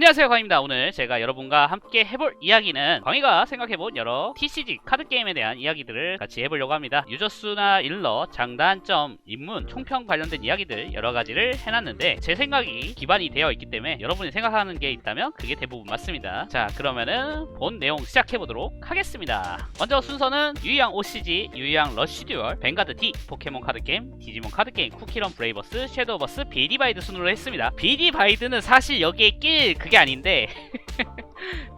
안녕하세요, 광입니다. 오늘 제가 여러분과 함께 해볼 이야기는 광희가 생각해본 여러 TCG 카드 게임에 대한 이야기들을 같이 해보려고 합니다. 유저수나 일러, 장단점, 입문, 총평 관련된 이야기들 여러 가지를 해놨는데 제 생각이 기반이 되어 있기 때문에 여러분이 생각하는 게 있다면 그게 대부분 맞습니다. 자, 그러면은 본 내용 시작해보도록 하겠습니다. 먼저 순서는 유희왕 OCG, 유희왕 러쉬 듀얼, 뱅가드 D, 포켓몬 카드 게임, 디지몬 카드 게임, 쿠키런 브레이버스, 섀도우 버스, 비디바이드 순으로 했습니다. 비디바이드는 사실 여기에 낄 그게 아닌데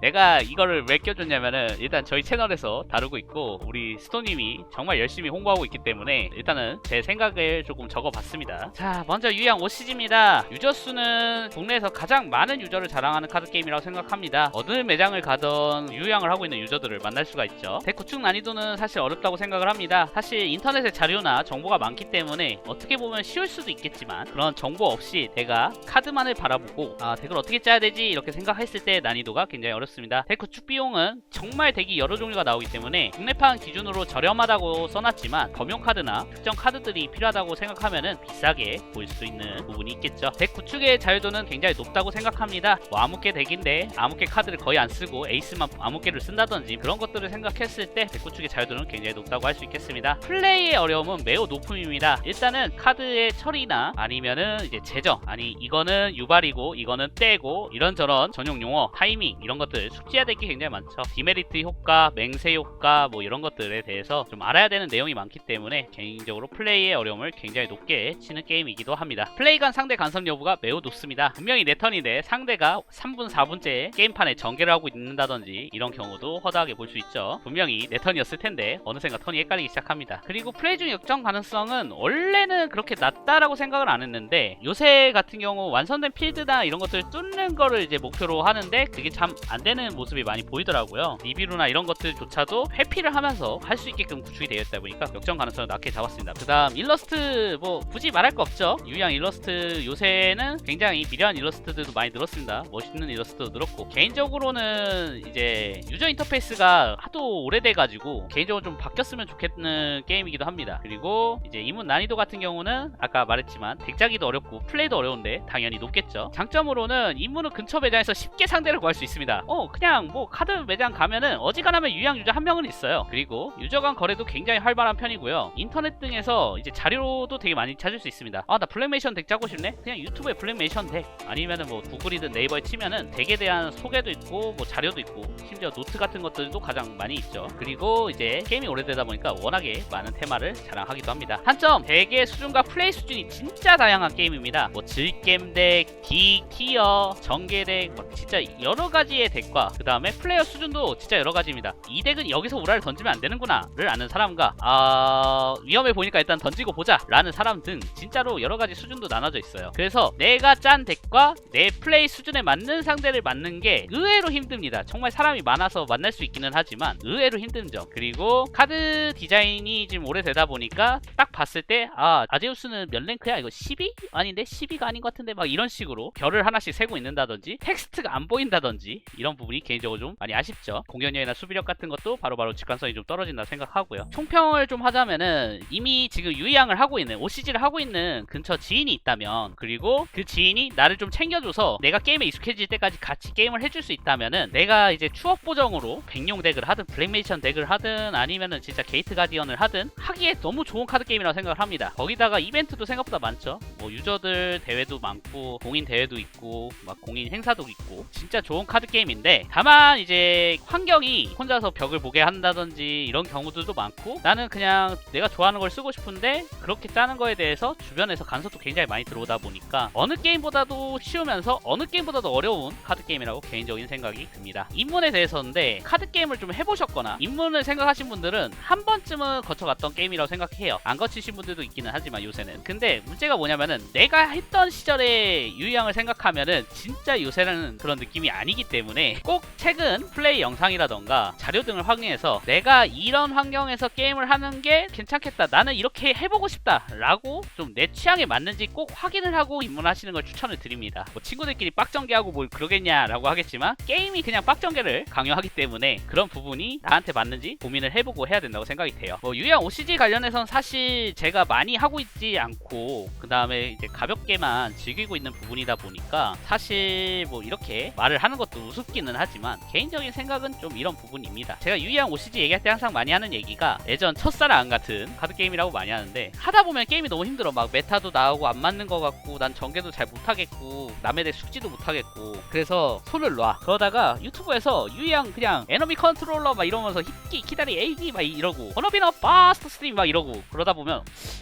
내가 이거를 왜 껴줬냐면은 일단 저희 채널에서 다루고 있고 우리 스토님이 정말 열심히 홍보하고 있기 때문에 일단은 제 생각을 조금 적어봤습니다. 자, 먼저 유희왕 OCG입니다. 유저수는 국내에서 가장 많은 유저를 자랑하는 카드게임이라고 생각합니다. 어느 매장을 가던 유희왕을 하고 있는 유저들을 만날 수가 있죠. 덱 구축 난이도는 사실 어렵다고 생각을 합니다. 사실 인터넷에 자료나 정보가 많기 때문에 어떻게 보면 쉬울 수도 있겠지만 그런 정보 없이 내가 카드만을 바라보고 덱을 어떻게 짜야 되지 이렇게 생각했을 때 난이도가 굉장히 어렵습니다. 덱 구축 비용은 정말 덱이 여러 종류가 나오기 때문에 국내판 기준으로 저렴하다고 써놨지만 검용 카드나 특정 카드들이 필요하다고 생각하면은 비싸게 보일 수 있는 부분이 있겠죠. 덱 구축의 자유도는 굉장히 높다고 생각합니다. 뭐 아무개 덱인데 아무개 카드를 거의 안 쓰고 에이스만 아무개를 쓴다든지 그런 것들을 생각했을 때 덱 구축의 자유도는 굉장히 높다고 할 수 있겠습니다. 플레이의 어려움은 매우 높음입니다. 일단은 카드의 처리나 아니면은 이제 재정, 아니 이거는 유발이고 이거는 떼고 이런저런 전용 용어, 타이밍 이런 것들 숙지해야 될 게 굉장히 많죠. 디메리트 효과, 맹세 효과 뭐 이런 것들에 대해서 좀 알아야 되는 내용이 많기 때문에 개인적으로 플레이의 어려움을 굉장히 높게 치는 게임이기도 합니다. 플레이 간 상대 간섭 여부가 매우 높습니다. 분명히 내 턴인데 상대가 3분 4분째 게임판에 전개를 하고 있는다든지 이런 경우도 허다하게 볼 수 있죠. 분명히 내 턴이었을 텐데 어느샌가 턴이 헷갈리기 시작합니다. 그리고 플레이 중 역전 가능성은 원래는 그렇게 낮다라고 생각을 안 했는데 요새 같은 경우 완성된 필드나 이런 것들을 뚫는 거를 이제 목표로 하는데 그게 참 안 되는 모습이 많이 보이더라고요. 리뷰나 이런 것들조차도 회피를 하면서 할 수 있게끔 구축이 되어 있다 보니까 역전 가능성을 낮게 잡았습니다. 그 다음 일러스트 뭐 굳이 말할 거 없죠. 유희왕 일러스트 요새는 굉장히 미려한 일러스트들도 많이 늘었습니다. 멋있는 일러스트도 늘었고 개인적으로는 이제 유저 인터페이스가 하도 오래돼가지고 개인적으로 좀 바뀌었으면 좋겠는 게임이기도 합니다. 그리고 이제 이문 난이도 같은 경우는 아까 말했지만 덱 짜기도 어렵고 플레이도 어려운데 당연히 높겠죠. 장점으로는 입문은 근처 매장에서 쉽게 상대를 구할 수 있습니다. 그냥 뭐 카드 매장 가면은 어지간하면 유희왕 유저 한 명은 있어요. 그리고 유저 간 거래도 굉장히 활발한 편이고요. 인터넷 등에서 이제 자료도 되게 많이 찾을 수 있습니다. 나 블랙메이션 덱 짜고 싶네? 그냥 유튜브에 블랙메이션 덱 아니면은 뭐 구글이든 네이버에 치면은 덱에 대한 소개도 있고 뭐 자료도 있고 심지어 노트 같은 것들도 가장 많이 있죠. 그리고 이제 게임이 오래되다 보니까 워낙에 많은 테마를 자랑하기도 합니다. 단점! 덱의 수준과 플레이 수준이 진짜 다양한 게임입니다. 뭐 질겜 덱, D, 티어, 전개 덱 막 진짜 여러 가지의 덱과 그 다음에 플레이어 수준도 진짜 여러 가지입니다. 이 덱은 여기서 우라를 던지면 안 되는구나 를 아는 사람과 위험해 보니까 일단 던지고 보자 라는 사람 등 진짜로 여러 가지 수준도 나눠져 있어요. 그래서 내가 짠 덱과 내 플레이 수준에 맞는 상대를 맞는 게 의외로 힘듭니다. 정말 사람이 많아서 만날 수 있기는 하지만 의외로 힘든 점. 그리고 카드 디자인이 지금 오래되다 보니까 딱 봤을 때 아제우스는 몇 랭크야? 이거 12? 아닌데 12가 아닌 것 같은데 막 이런 식으로 별을 하나씩 세고 있는다든지 텍스트가 안 보인다든지 이런 부분이 개인적으로 좀 많이 아쉽죠. 공격력이나 수비력 같은 것도 바로바로 직관성이 좀 떨어진다 생각하고요. 총평을 좀 하자면은 이미 지금 유희왕을 하고 있는 OCG를 하고 있는 근처 지인이 있다면 그리고 그 지인이 나를 좀 챙겨줘서 내가 게임에 익숙해질 때까지 같이 게임을 해줄 수 있다면은 내가 이제 추억 보정으로 백룡 덱을 하든 블랙메이션 덱을 하든 아니면은 진짜 게이트 가디언을 하든 하기에 너무 좋은 카드 게임이라고 생각을 합니다. 거기다가 이벤트도 생각보다 많죠. 뭐 유저들 대회도 많고 공인 대회도 있고 막 공인 행사도 있고 진짜 좋은 카드 게임인데 다만 이제 환경이 혼자서 벽을 보게 한다든지 이런 경우들도 많고 나는 그냥 내가 좋아하는 걸 쓰고 싶은데 그렇게 짜는 거에 대해서 주변에서 간섭도 굉장히 많이 들어오다 보니까 어느 게임보다도 쉬우면서 어느 게임보다도 어려운 카드 게임이라고 개인적인 생각이 듭니다. 입문에 대해서인데 카드 게임을 좀 해보셨거나 입문을 생각하신 분들은 한 번쯤은 거쳐갔던 게임이라고 생각해요. 안 거치신 분들도 있기는 하지만 요새는. 근데 문제가 뭐냐면은 내가 했던 시절의 유희왕을 생각하면은 진짜 요새는 그런 느낌이 아니기 때문에 꼭 최근 플레이 영상이라던가 자료 등을 확인해서 내가 이런 환경에서 게임을 하는 게 괜찮겠다, 나는 이렇게 해보고 싶다 라고 좀 내 취향에 맞는지 꼭 확인을 하고 입문하시는 걸 추천을 드립니다. 뭐 친구들끼리 빡전개하고 뭘 그러겠냐 라고 하겠지만 게임이 그냥 빡전개를 강요하기 때문에 그런 부분이 나한테 맞는지 고민을 해보고 해야 된다고 생각이 돼요. 뭐 유희왕 OCG 관련해서는 사실 사실 제가 많이 하고 있지 않고 그 다음에 이제 가볍게만 즐기고 있는 부분이다 보니까 사실 뭐 이렇게 말을 하는 것도 우습기는 하지만 개인적인 생각은 좀 이런 부분입니다. 제가 유희양 OCG 얘기할 때 항상 많이 하는 얘기가 예전 첫사랑 같은 카드게임이라고 많이 하는데 하다 보면 게임이 너무 힘들어. 막 메타도 나오고 안 맞는 것 같고 난 전개도 잘 못하겠고 남의 덱 숙지도 못하겠고 그래서 손을 놔. 그러다가 유튜브에서 유희양 그냥 에너미 컨트롤러 막 이러면서 힙기 키다리 AD 막 이러고 번업이나 파스트 스트림 막 이러고 그러다 보면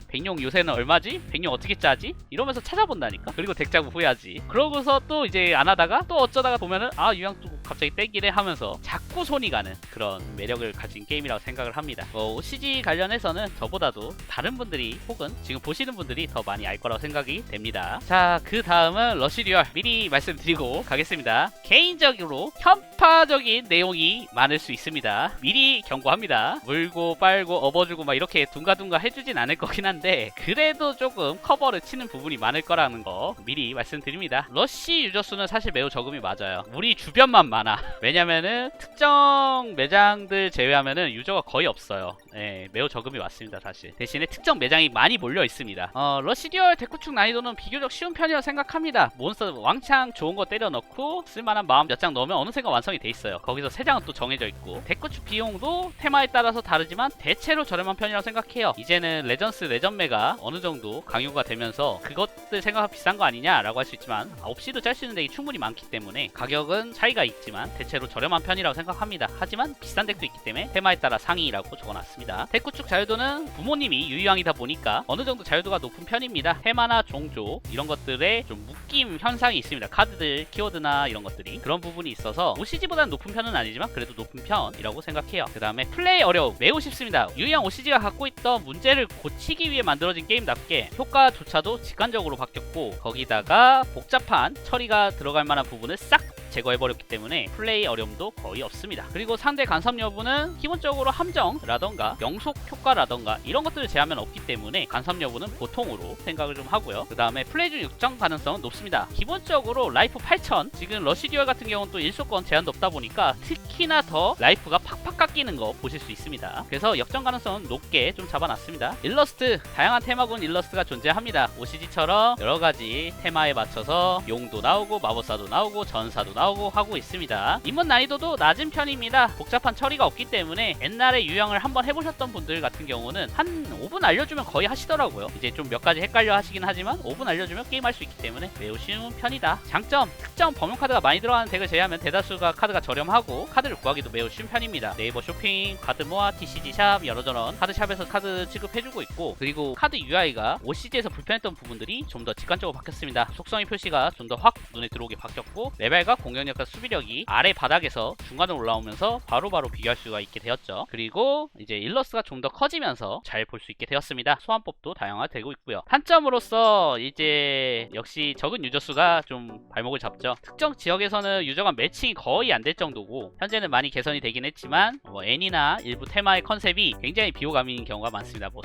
백룡 요새는 얼마지? 백룡 어떻게 짜지? 이러면서 찾아본다니까? 그리고 덱 짜고 후회하지. 그러고서 또 이제 안 하다가 또 어쩌다가 보면은 아 유희양 또 갑자기 땡기네 하면서 자꾸 손이 가는 그런 매력을 가진 게임이라고 생각을 합니다. OCG 관련해서는 저보다도 다른 분들이 혹은 지금 보시는 분들이 더 많이 알 거라고 생각이 됩니다. 자, 그 다음은 러시듀얼 미리 말씀드리고 가겠습니다. 개인적으로 편파적인 내용이 많을 수 있습니다. 미리 경고합니다. 물고 빨고 업어주고 막 이렇게 둥가둥가 해주진 않을 거긴 한데 그래도 조금 커버를 치는 부분이 많을 거라는 거 미리 말씀드립니다. 러시 유저 수는 사실 매우 적음이 맞아요. 우리 주변만 많아. 왜냐면은 특정 매장들 제외하면은 유저가 거의 없어요. 네, 매우 적음이 맞습니다. 사실 대신에 특정 매장이 많이 몰려 있습니다. 러시듀얼 데크축 난이도는 비교적 쉬운 편이라고 생각합니다. 몬스터 왕창 좋은 거 때려 넣고 쓸만한 마음 몇 장 넣으면 어느새가 완성이 돼 있어요. 거기서 3장은 또 정해져 있고 데크축 비용도 테마에 따라서 다르지만 대체로 저렴한 편이라고 생각해요. 이제는 레전스 레전매가 어느 정도 강요가 되면서 그것들 생각하면 비싼 거 아니냐라고 할 수 있지만 없이도 짤 수 있는 덱이 충분히 많기 때문에 가격은 차이가 있지만 대체로 저렴한 편이라고 생각합니다. 하지만 비싼 덱도 있기 때문에 테마에 따라 상위라고 적어놨습니다. 데크축 자유도는 부모님이 유희왕이다 보니까 어느 정도 자유도가 높은 편입니다. 테마나 종조 이런 것들에 좀 묶임 현상이 있습니다. 카드들 키워드나 이런 것들이 그런 부분이 있어서 OCG보다는 높은 편은 아니지만 그래도 높은 편이라고 생각해요. 그 다음에 플레이 어려움 매우 쉽습니다. 유희왕 OCG가 갖고 있던 문제를 고치기 위해 만들어진 게임답게 효과조차도 직관적으로 바뀌었고 거기다가 복잡한 처리가 들어갈 만한 부분을 싹 제거해버렸기 때문에 플레이 어려움도 거의 없습니다. 그리고 상대 간섭 여부는 기본적으로 함정라던가 영속 효과라던가 이런 것들을 제하면 없기 때문에 간섭 여부는 보통으로 생각을 좀 하고요. 그 다음에 플레이 중 역전 가능성은 높습니다. 기본적으로 라이프 8000 지금 러시듀얼 같은 경우는 또 일소권 제한도 없다 보니까 특히나 더 라이프가 팍팍 깎이는 거 보실 수 있습니다. 그래서 역전 가능성은 높게 좀 잡아놨습니다. 일러스트 다양한 테마군 일러스트가 존재합니다. OCG처럼 여러가지 테마에 맞춰서 용도 나오고 마법사도 나오고 전사도 나오고 하고 있습니다. 입문 난이도도 낮은 편입니다. 복잡한 처리가 없기 때문에 옛날에 유형을 한번 해보셨던 분들 같은 경우는 한 5분 알려주면 거의 하시더라고요. 이제 좀 몇 가지 헷갈려 하시긴 하지만 5분 알려주면 게임할 수 있기 때문에 매우 쉬운 편이다. 장점, 특정 범용 카드가 많이 들어가는 덱을 제외하면 대다수가 카드가 저렴하고 카드를 구하기도 매우 쉬운 편입니다. 네이버 쇼핑, 카드 모아, TCG 샵 여러 저런 카드샵에서 카드 취급해주고 있고 그리고 카드 UI가 OCG에서 불편했던 부분들이 좀 더 직관적으로 바뀌었습니다. 속성의 표시가 좀 더 확 눈에 들어오게 바뀌었고 레벨과 공격력과 수비력이 아래 바닥에서 중간으로 올라오면서 바로바로 비교할 수가 있게 되었죠. 그리고 이제 일러스트가 좀 더 커지면서 잘 볼 수 있게 되었습니다. 소환법도 다양화되고 있고요. 한점으로서 이제 역시 적은 유저 수가 좀 발목을 잡죠. 특정 지역에서는 유저 간 매칭이 거의 안 될 정도고 현재는 많이 개선이 되긴 했지만 애니나 일부 테마의 컨셉이 굉장히 비호감인 경우가 많습니다. 뭐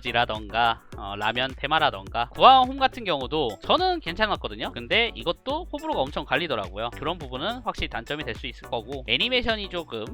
솔저지라던가 라면 테마라던가 구아홈 같은 경우도 저는 괜찮았거든요. 근데 이것도 호불호가 엄청 갈리더라고요. 그런 부분은 확실히 단점이 될 수 있을 거고 애니메이션이 조금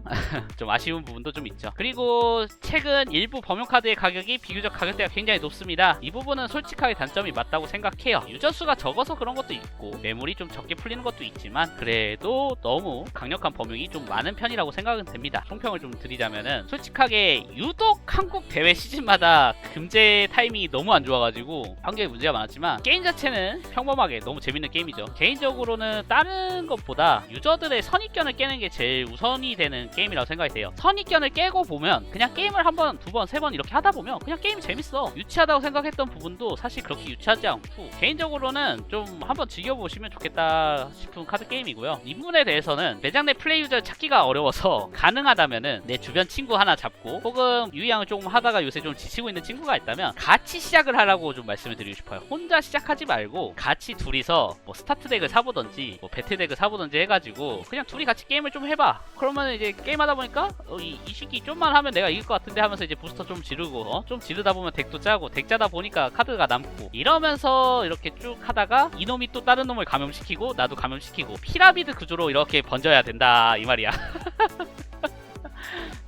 좀 아쉬운 부분도 좀 있죠. 그리고 최근 일부 범용 카드의 가격이 비교적 가격대가 굉장히 높습니다. 이 부분은 솔직하게 단점이 맞다고 생각해요. 유저 수가 적어서 그런 것도 있고 매물이 좀 적게 풀리는 것도 있지만 그래도 너무 강력한 범용이 좀 많은 편이라고 생각은 됩니다. 총평을 좀 드리자면은 솔직하게 유독 한국 대회 시즌마다 금제 타이밍이 너무 안 좋아가지고 환경에 문제가 많았지만 게임 자체는 평범하게 너무 재밌는 게임이죠. 개인적으로는 다른 것보다 유저들의 선입견을 깨는 게 제일 우선이 되는 게임이라고 생각이 돼요. 선입견을 깨고 보면 그냥 게임을 한 번, 두 번, 세 번 이렇게 하다 보면 그냥 게임이 재밌어. 유치하다고 생각했던 부분도 사실 그렇게 유치하지 않고 개인적으로는 좀 한번 즐겨보시면 좋겠다 싶은 카드 게임이고요. 입문에 대해서는 매장 내 플레이 유저 찾기가 어려워서 가능하다면은 내 주변 친구 하나 잡고 혹은 유희양을 조금 하다가 요새 좀 지치고 있는 친구가 있다면 같이 시작을 하라고 좀 말씀을 드리고 싶어요. 혼자 시작하지 말고 같이 둘이서 뭐 스타트 덱을 사보던지 뭐 배틀 덱을 사보던지 해가지고 그냥 둘이 같이 게임을 좀 해봐. 그러면 이제 게임하다 보니까 이 시기 좀만 하면 내가 이길 것 같은데 하면서 이제 부스터 좀 지르고 좀 지르다 보면 덱도 짜고 덱 짜다 보니까 카드가 남고 이러면서 이렇게 쭉 하다가 이놈이 또 다른 놈을 감염시키고 나도 감염시키고 피라미드 구조로 이렇게 번져야 된다 이 말이야.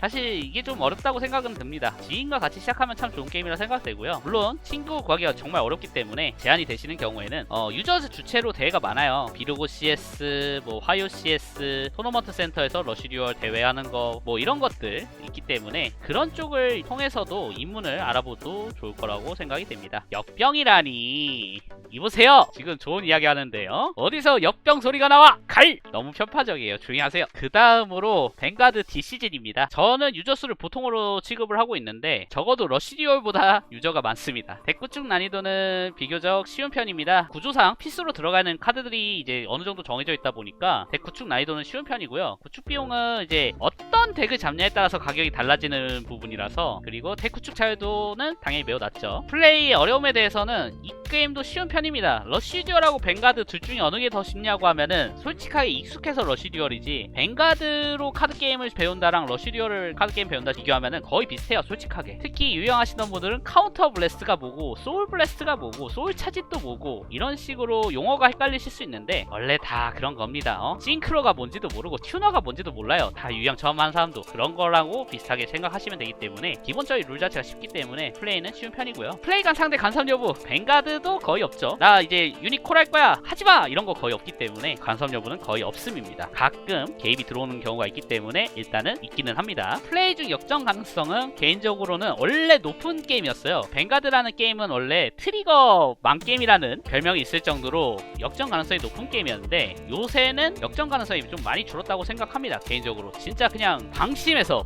사실 이게 좀 어렵다고 생각은 듭니다. 지인과 같이 시작하면 참 좋은 게임이라 생각되고요. 물론 친구 구하기가 정말 어렵기 때문에 제한이 되시는 경우에는 유저 주체로 대회가 많아요. 비르고 CS, 뭐 화요 CS, 토너먼트 센터에서 러시듀얼 대회하는 거 뭐 이런 것들 있기 때문에 그런 쪽을 통해서도 입문을 알아봐도 좋을 거라고 생각이 됩니다. 역병이라니 이보세요. 지금 좋은 이야기 하는데요. 어디서 역병 소리가 나와? 갈! 너무 편파적이에요. 조용히 하세요. 그 다음으로 뱅가드 디시즌입니다. 저는 유저 수를 보통으로 취급을 하고 있는데 적어도 러시듀얼보다 유저가 많습니다. 대구축 난이도는 비교적 쉬운 편입니다. 구조상 필수로 들어가는 카드들이 이제 어느 정도 정해져 있다 보니까 대구축 난이도는 쉬운 편이고요. 구축 비용은 이제 어떤 덱을 잡냐에 따라서 가격이 달라지는 부분이라서, 그리고 대구축 자유도는 당연히 매우 낮죠. 플레이의 어려움에 대해서는 이 게임도 쉬운 편입니다. 러시듀얼하고 뱅가드 둘 중에 어느 게 더 쉽냐고 하면은 솔직하게 익숙해서 러시듀얼이지, 뱅가드로 카드 게임을 배운다랑 러시듀얼을 카드 게임 배운다 비교하면은 거의 비슷해요. 솔직하게. 특히 유형하시던 분들은 카운터 블래스트가 뭐고 소울 블래스트가 뭐고 소울 차짓도 뭐고 이런 식으로 용어가 헷갈리실 수 있는데 원래 다 그런 겁니다. 싱크로가 뭔지도 모르고 튜너가 뭔지도 몰라요. 다 유형 처음 한 사람도 그런 거라고 비슷하게 생각하시면 되기 때문에 기본적인 룰 자체가 쉽기 때문에 플레이는 쉬운 편이고요. 플레이 간 상대 간섭 여부 뱅가드도 거의 없죠. 나 이제 유니콜 할 거야 하지마 이런 거 거의 없기 때문에 간섭 여부는 거의 없음입니다. 가끔 개입이 들어오는 경우가 있기 때문에 일단은 있기는 합니다. 플레이 중 역전 가능성은 개인적으로는 원래 높은 게임이었어요. 뱅가드라는 게임은 원래 트리거 망게임이라는 별명이 있을 정도로 역전 가능성이 높은 게임이었는데 요새는 역전 가능성이 좀 많이 줄었다고 생각합니다. 개인적으로 진짜 그냥 방심해서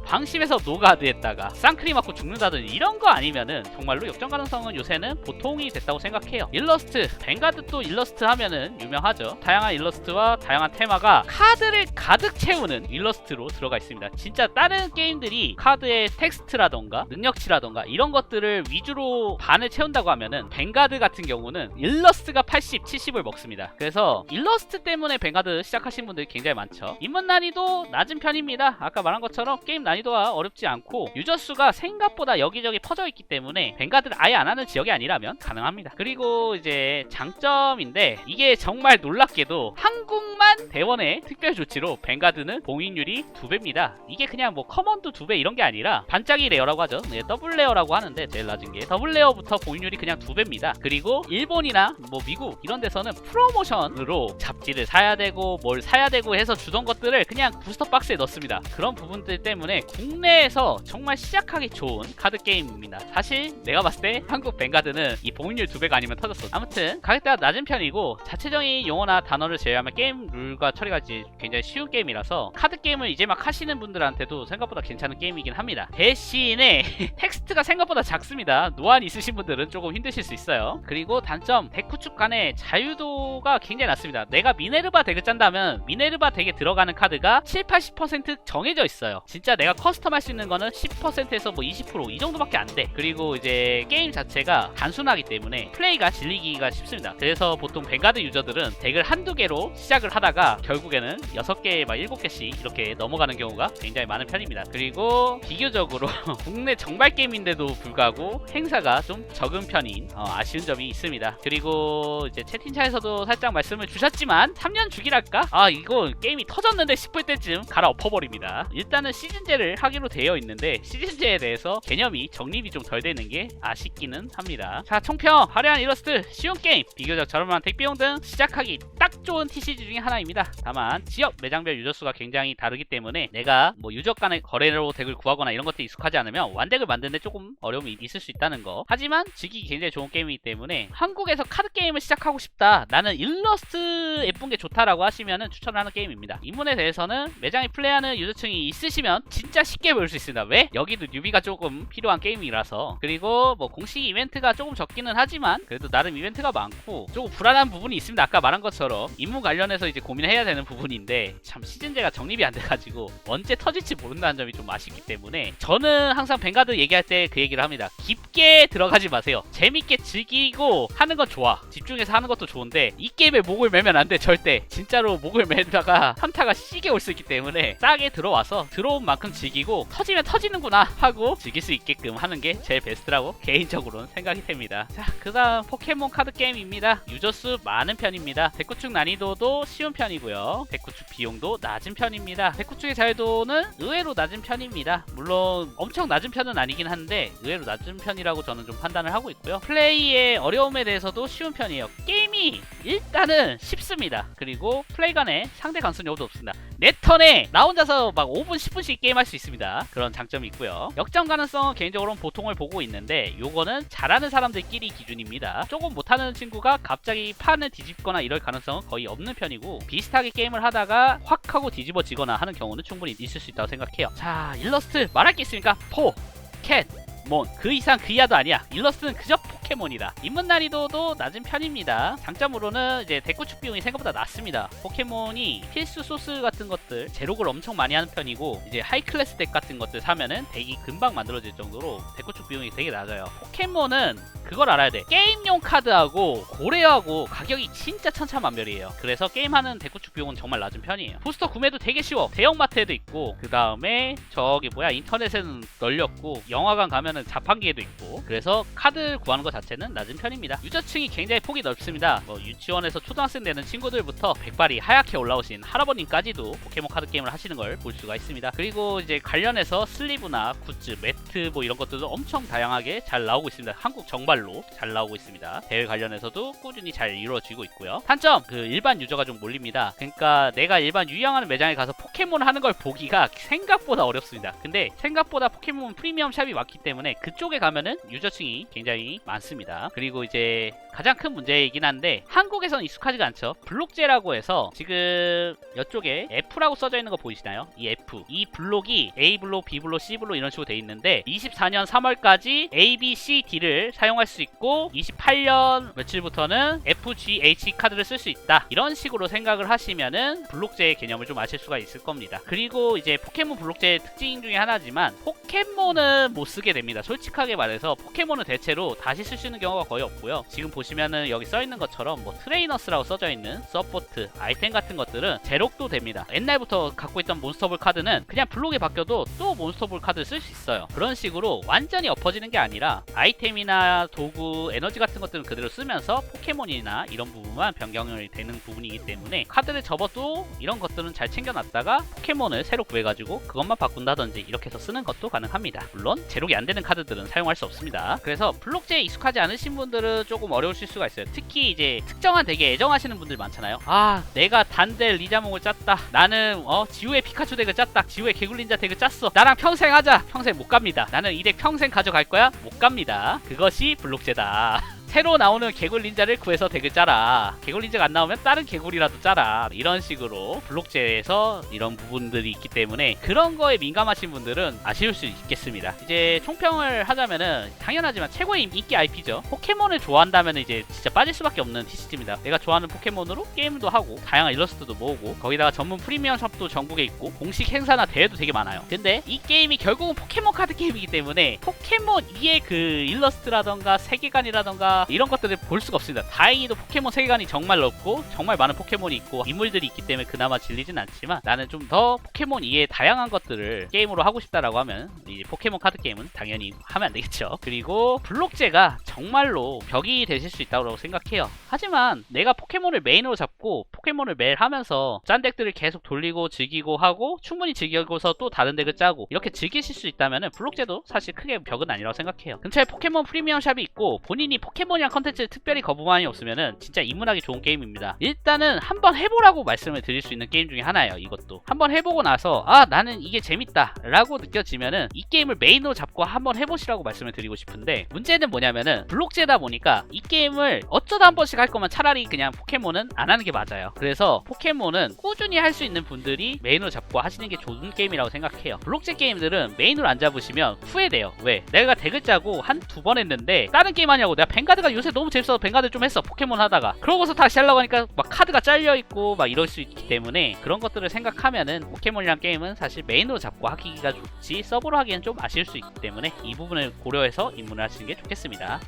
노가드했다가 쌍크림 맞고 죽는다든지 이런 거 아니면은 정말로 역전 가능성은 요새는 보통이 됐다고 생각해요. 일러스트, 뱅가드 또 일러스트 하면은 유명하죠. 다양한 일러스트와 다양한 테마가 카드를 가득 채우는 일러스트로 들어가 있습니다. 진짜 다른 게임들이 카드의 텍스트라던가 능력치라던가 이런 것들을 위주로 반을 채운다고 하면은 뱅가드 같은 경우는 일러스트가 80, 70을 먹습니다. 그래서 일러스트 때문에 뱅가드 시작하신 분들이 굉장히 많죠. 입문 난이도 낮은 편입니다. 아까 말한 것처럼 게임 난이도가 어렵지 않고 유저 수가 생각보다 여기저기 퍼져 있기 때문에 뱅가드를 아예 안 하는 지역이 아니라면 가능합니다. 그리고 이제 장점인데 이게 정말 놀랍게도 한국만 대원의 특별 조치로 뱅가드는 봉인율이 2배입니다. 이게 그냥 뭐 커먼도 2배 이런 게 아니라 반짝이 레어라고 하죠. 네, 더블 레어라고 하는데 제일 낮은 게 더블 레어부터 봉인율이 그냥 2배입니다. 그리고 일본이나 뭐 미국 이런 데서는 프로모션으로 잡지를 사야 되고 뭘 사야 되고 해서 주던 것들을 그냥 부스터 박스에 넣습니다. 그런 부분들 때문에 국내에서 정말 시작하기 좋은 카드 게임입니다. 사실 내가 봤을 때 한국 뱅가드는 이 봉인율 2배가 아니면 터졌어. 아무튼 가격대가 낮은 편이고 자체적인 용어나 단어를 제외하면 게임 룰과 처리가 굉장히 쉬운 게임이라서 카드 게임을 이제 막 하시는 분들한테도 생각보다 괜찮은 게임이긴 합니다. 대신에 텍스트가 생각보다 작습니다. 노안 있으신 분들은 조금 힘드실 수 있어요. 그리고 단점, 덱 구축 간의 자유도가 굉장히 낮습니다. 내가 미네르바 덱을 짠다면 미네르바 덱에 들어가는 카드가 7, 80% 정해져 있어요. 진짜 내가 커스텀 할 수 있는 거는 10%에서 뭐 20% 이 정도밖에 안 돼. 그리고 이제 게임 자체가 단순하기 때문에 플레이가 질리기가 쉽습니다. 그래서 보통 뱅가드 유저들은 덱을 한두 개로 시작을 하다가 결국에는 6개, 막 7개씩 이렇게 넘어가는 경우가 굉장히 많은 편입니다. 그리고 비교적으로 국내 정발 게임인데도 불구하고 행사가 좀 적은 편인 아쉬운 점이 있습니다. 그리고 이제 채팅창에서도 살짝 말씀을 주셨지만 3년 주기랄까? 이거 게임이 터졌는데 싶을 때쯤 갈아엎어버립니다. 일단은 시즌제를 하기로 되어 있는데 시즌제에 대해서 개념이 정립이 좀 덜 되는 게 아쉽기는 합니다. 자, 총평, 화려한 일러스트, 쉬운 게임, 비교적 저렴한 덱 비용 등 시작하기 딱 좋은 TCG 중에 하나입니다. 다만 지역 매장별 유저 수가 굉장히 다르기 때문에 내가 뭐 유저 간의 거래로 덱을 구하거나 이런 것들이 익숙하지 않으면 완덱을 만드는데 조금 어려움이 있을 수 있다는 거. 하지만 즐기기 굉장히 좋은 게임이기 때문에 한국에서 카드 게임을 시작하고 싶다, 나는 일러스트 예쁜 게 좋다라고 하시면은 추천을 하는 게임입니다. 입문에 대해서는 매장에 플레이하는 유저층이 있으시면 진짜 쉽게 배울 수 있습니다. 왜? 여기도 뉴비가 조금 필요한 게임이라서. 그리고 뭐 공식 이벤트가 조금 적기는 하지만 그래도 나름 이벤트가 많고 조금 불안한 부분이 있습니다. 아까 말한 것처럼 입문 관련해서 이제 고민해야 되는 부분인데 참 시즌제가 정립이 안 돼가지고 언제 터질지 모른다는 점이 좀 아쉽기 때문에 저는 항상 뱅가드 얘기할 때 그 얘기를 합니다. 깊게 들어가지 마세요. 재밌게 즐기고 하는 건 좋아. 집중해서 하는 것도 좋은데 이 게임에 목을 매면 안 돼. 절대. 진짜로 목을 매다가 현타가 시게 올 수 있기 때문에 싸게 들어와서 들어온 만큼 즐기고 터지면 터지는구나 하고 즐길 수 있게끔 하는 게 제일 베스트라고 개인적으로는 생각이 됩니다. 자, 그 다음 포켓몬 카드 게임입니다. 유저 수 많은 편입니다. 덱 구축 난이도도 쉬운 편이고요. 덱 구축 비용도 낮은 편입니다. 덱 구축의 자유도는 의외로 낮은 낮은 편입니다. 물론 엄청 낮은 편은 아니긴 한데 의외로 낮은 편이라고 저는 좀 판단을 하고 있고요. 플레이의 어려움에 대해서도 쉬운 편이에요. 게임이 일단은 쉽습니다. 그리고 플레이 간에 상대 강습료도 없습니다. 내 턴에 나 혼자서 막 5분 10분씩 게임할 수 있습니다. 그런 장점이 있고요. 역전 가능성은 개인적으로는 보통을 보고 있는데 요거는 잘하는 사람들끼리 기준입니다. 조금 못하는 친구가 갑자기 판을 뒤집거나 이럴 가능성은 거의 없는 편이고, 비슷하게 게임을 하다가 확 하고 뒤집어지거나 하는 경우는 충분히 있을 수 있다고 생각해요. 자, 일러스트 말할 게 있습니까? 포켓몬, 그 이상 그 이하도 아니야. 일러스트는 그저 포켓몬이다. 입문 난이도도 낮은 편입니다. 장점으로는 이제 데코축 비용이 생각보다 낮습니다. 포켓몬이 필수 소스 같은 것들 제록을 엄청 많이 하는 편이고, 이제 하이 클래스 덱 같은 것들 사면은 덱이 금방 만들어질 정도로 데코축 비용이 되게 낮아요. 포켓몬은 그걸 알아야 돼. 게임용 카드하고 고래하고 가격이 진짜 천차만별이에요. 그래서 게임하는 데코축 비용은 정말 낮은 편이에요. 부스터 구매도 되게 쉬워. 대형마트에도 있고, 그 다음에 저기 뭐야 인터넷에는 널렸고, 영화관 가면은 자판기에도 있고, 그래서 카드 구하는 것 자체는 낮은 편입니다. 유저층이 굉장히 폭이 넓습니다. 뭐 유치원에서 초등학생 되는 친구들부터 백발이 하얗게 올라오신 할아버님까지도 포켓몬 카드 게임을 하시는 걸 볼 수가 있습니다. 그리고 이제 관련해서 슬리브나 굿즈, 매트 뭐 이런 것들도 엄청 다양하게 잘 나오고 있습니다. 한국 정발로 잘 나오고 있습니다. 대회 관련해서도 꾸준히 잘 이루어지고 있고요. 단점, 그 일반 유저가 좀 몰립니다. 그러니까 내가 일반 유형하는 매장에 가서 포켓몬 하는 걸 보기가 생각보다 어렵습니다. 근데 생각보다 포켓몬 프리미엄 샵이 많기 때문에 그쪽에 가면은 유저층이 굉장히 많습니다. 그리고 이제 가장 큰 문제이긴 한데 한국에선 익숙하지가 않죠. 블록제라고 해서 지금 이쪽에 F라고 써져 있는 거 보이시나요? 이 F, 이 블록이 A 블록, B 블록, C 블록 이런 식으로 돼 있는데 24년 3월까지 A, B, C, D를 사용할 수 있고 28년 며칠부터는 F, G, H 카드를 쓸 수 있다. 이런 식으로 생각을 하시면은 블록제의 개념을 좀 아실 수가 있을 겁니다. 그리고 이제 포켓몬 블록제의 특징 중에 하나지만 포켓몬은 못 쓰게 됩니다. 솔직하게 말해서 포켓몬은 대체로 다시 쓸 수 있는 경우가 거의 없고요. 지금 보시면은 여기 써 있는 것처럼 뭐 트레이너스라고 써져 있는 서포트, 아이템 같은 것들은 제록도 됩니다. 옛날부터 갖고 있던 몬스터볼 카드는 그냥 블록에 바뀌어도 또 몬스터볼 카드를 쓸 수 있어요. 그런 식으로 완전히 엎어지는 게 아니라 아이템이나 도구, 에너지 같은 것들은 그대로 쓰면서 포켓몬이나 이런 부분만 변경이 되는 부분이기 때문에 카드를 접어도 이런 것들은 잘 챙겨놨다가 포켓몬을 새로 구해가지고 그것만 바꾼다든지 이렇게 해서 쓰는 것도 가능합니다. 물론 제록이 안 되는 카드들은 사용할 수 없습니다. 그래서 블록제에 익숙하지 않으신 분들은 조금 어려우실 수가 있어요. 특히 이제 특정한 덱에 애정하시는 분들 많잖아요. 아, 내가 단델 리자몽을 짰다. 나는 지우의 피카츄 덱을 짰다. 지우의 개굴린자 덱을 짰어. 나랑 평생 하자. 평생 못 갑니다. 나는 이 덱 평생 가져갈 거야. 못 갑니다. 그것이 블록제다. 새로 나오는 개굴 닌자를 구해서 덱을 짜라. 개굴 닌자가 안 나오면 다른 개굴이라도 짜라. 이런 식으로 블록제에서 이런 부분들이 있기 때문에 그런 거에 민감하신 분들은 아쉬울 수 있겠습니다. 이제 총평을 하자면은 당연하지만 최고의 인기 IP죠. 포켓몬을 좋아한다면 이제 진짜 빠질 수밖에 없는 TCG입니다. 내가 좋아하는 포켓몬으로 게임도 하고 다양한 일러스트도 모으고 거기다가 전문 프리미엄 샵도 전국에 있고 공식 행사나 대회도 되게 많아요. 근데 이 게임이 결국은 포켓몬 카드 게임이기 때문에 포켓몬 2의 그 일러스트라던가 세계관이라던가 이런 것들을 볼 수가 없습니다. 다행히도 포켓몬 세계관이 정말 넓고 정말 많은 포켓몬이 있고 인물들이 있기 때문에 그나마 질리진 않지만 나는 좀 더 포켓몬 2의 다양한 것들을 게임으로 하고 싶다라고 하면 이 포켓몬 카드 게임은 당연히 하면 안 되겠죠. 그리고 블록제가 정말로 벽이 되실 수 있다고 생각해요. 하지만 내가 포켓몬을 메인으로 잡고 포켓몬을 매일 하면서 짠 덱들을 계속 돌리고 즐기고 하고 충분히 즐기고서 또 다른 덱을 짜고 이렇게 즐기실 수 있다면 블록제도 사실 크게 벽은 아니라고 생각해요. 근처에 포켓몬 프리미엄 샵이 있고 본인이 포켓몬이랑 컨텐츠를 특별히 거부감이 없으면은 진짜 입문하기 좋은 게임입니다. 일단은 한번 해보라고 말씀을 드릴 수 있는 게임 중에 하나예요. 이것도 한번 해보고 나서 아, 나는 이게 재밌다 라고 느껴지면은 이 게임을 메인으로 잡고 한번 해보시라고 말씀을 드리고 싶은데, 문제는 뭐냐면은 블록제다 보니까 이 게임을 어쩌다 한 번씩 할 거면 차라리 그냥 포켓몬은 안 하는 게 맞아요. 그래서 포켓몬은 꾸준히 할 수 있는 분들이 메인으로 잡고 하시는 게 좋은 게임이라고 생각해요. 블록제 게임들은 메인으로 안 잡으시면 후회돼요. 왜? 내가 덱을 짜고 한 두 번 했는데 다른 게임 하냐고, 내가 뱅가드가 요새 너무 재밌어서 뱅가드 좀 했어 포켓몬 하다가, 그러고서 다시 하려고 하니까 막 카드가 잘려있고 막 이럴 수 있기 때문에 그런 것들을 생각하면은 포켓몬이란 게임은 사실 메인으로 잡고 하기가 좋지 서브로 하기엔 좀 아쉬울 수 있기 때문에 이 부분을 고려해서 입문을 하시는 게 좋겠습니다.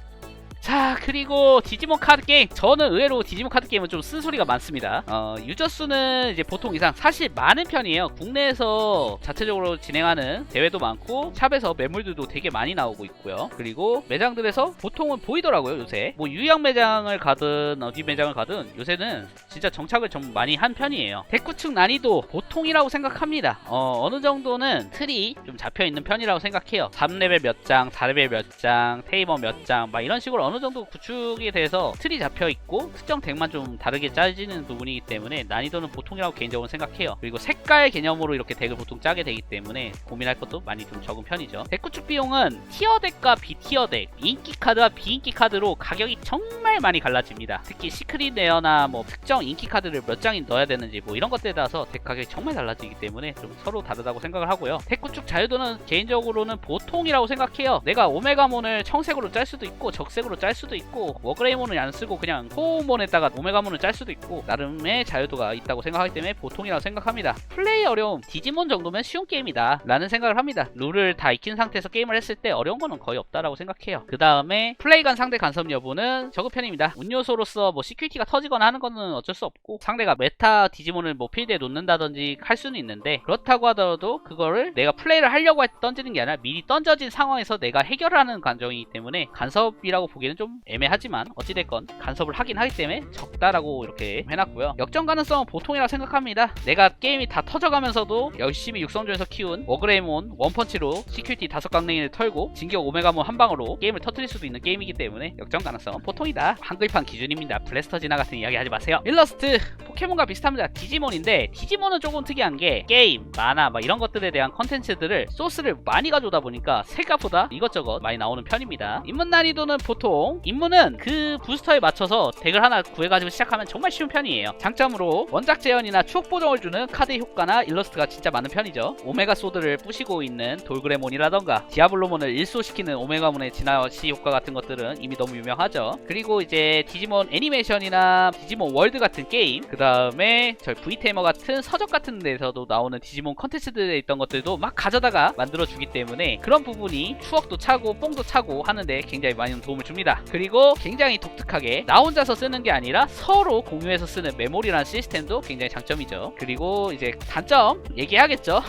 자, 그리고 디지몬 카드 게임, 저는 의외로 디지몬 카드 게임은 좀 쓴소리가 많습니다. 유저 수는 이제 보통 이상 사실 많은 편이에요. 국내에서 자체적으로 진행하는 대회도 많고 샵에서 매물들도 되게 많이 나오고 있고요. 그리고 매장들에서 보통은 보이더라고요. 요새 뭐 유형 매장을 가든 어디 매장을 가든 요새는 진짜 정착을 좀 많이 한 편이에요. 대구축 난이도 보통이라고 생각합니다. 어느 정도는 틀이 좀 잡혀있는 편이라고 생각해요. 3레벨 몇 장, 4레벨 몇 장, 테이머 몇 장, 막 이런 식으로 어느 정도 구축에 대해서 틀이 잡혀있고 특정 덱만 좀 다르게 짜지는 부분이기 때문에 난이도는 보통이라고 개인적으로 생각해요. 그리고 색깔 개념으로 이렇게 덱을 보통 짜게 되기 때문에 고민할 것도 많이 좀 적은 편이죠. 덱 구축 비용은 티어 덱과 비티어 덱, 인기 카드와 비인기 카드로 가격이 정말 많이 갈라집니다. 특히 시크릿 레어나 뭐 특정 인기 카드를 몇 장이 넣어야 되는지 뭐 이런 것들에 따라서 덱 가격이 정말 달라지기 때문에 좀 서로 다르다고 생각을 하고요. 덱 구축 자유도는 개인적으로는 보통이라고 생각해요. 내가 오메가몬을 청색으로 짤 수도 있고 적색으로 짤 수도 있고 워그레이몬을 안 쓰고 그냥 호우몬에다가 오메가몬을 짤 수도 있고 나름의 자유도가 있다고 생각하기 때문에 보통이라고 생각합니다. 플레이 어려움, 디지몬 정도면 쉬운 게임이다 라는 생각을 합니다. 룰을 다 익힌 상태에서 게임을 했을 때 어려운 거는 거의 없다라고 생각해요. 그 다음에 플레이 간 상대 간섭 여부는 적은 편입니다. 운 요소로서 뭐 시큐리티가 터지거나 하는 거는 어쩔 수 없고 상대가 메타 디지몬을 뭐 필드에 놓는다든지 할 수는 있는데 그렇다고 하더라도 그거를 내가 플레이를 하려고 던지는 게 아니라 미리 던져진 상황에서 내가 해결하는 과정이기 때문에 간섭이라고 보기에는 좀 애매하지만 어찌됐건 간섭을 하긴 하기 때문에 적다라고 이렇게 해놨고요. 역전 가능성은 보통이라고 생각합니다. 내가 게임이 다 터져가면서도 열심히 육성전에서 키운 워그레이몬 원펀치로 시큐리티 5강냉이를 털고 진격 오메가몬 한 방으로 게임을 터뜨릴 수도 있는 게임이기 때문에 역전 가능성은 보통이다. 한글판 기준입니다. 블래스터 진화 같은 이야기 하지 마세요. 일러스트 포켓몬과 비슷합니다. 디지몬인데 디지몬은 조금 특이한 게 게임, 만화 막 이런 것들에 대한 컨텐츠들을 소스를 많이 가져오다 보니까 생각보다 이것저것 많이 나오는 편입니다. 입문 난이도는 보통 입문은 그 부스터에 맞춰서 덱을 하나 구해가지고 시작하면 정말 쉬운 편이에요. 장점으로 원작 재현이나 추억 보정을 주는 카드 효과나 일러스트가 진짜 많은 편이죠. 오메가 소드를 부시고 있는 돌그레몬이라던가 디아블로몬을 일소시키는 오메가몬의 진화시 효과 같은 것들은 이미 너무 유명하죠. 그리고 이제 디지몬 애니메이션이나 디지몬 월드 같은 게임, 그 다음에 저 V테이머 같은 서적 같은 데서도 나오는 디지몬 컨텐츠들에 있던 것들도 막 가져다가 만들어주기 때문에 그런 부분이 추억도 차고 뽕도 차고 하는데 굉장히 많은 도움을 줍니다. 그리고 굉장히 독특하게 나 혼자서 쓰는 게 아니라 서로 공유해서 쓰는 메모리라는 시스템도 굉장히 장점이죠. 그리고 이제 단점 얘기해야겠죠.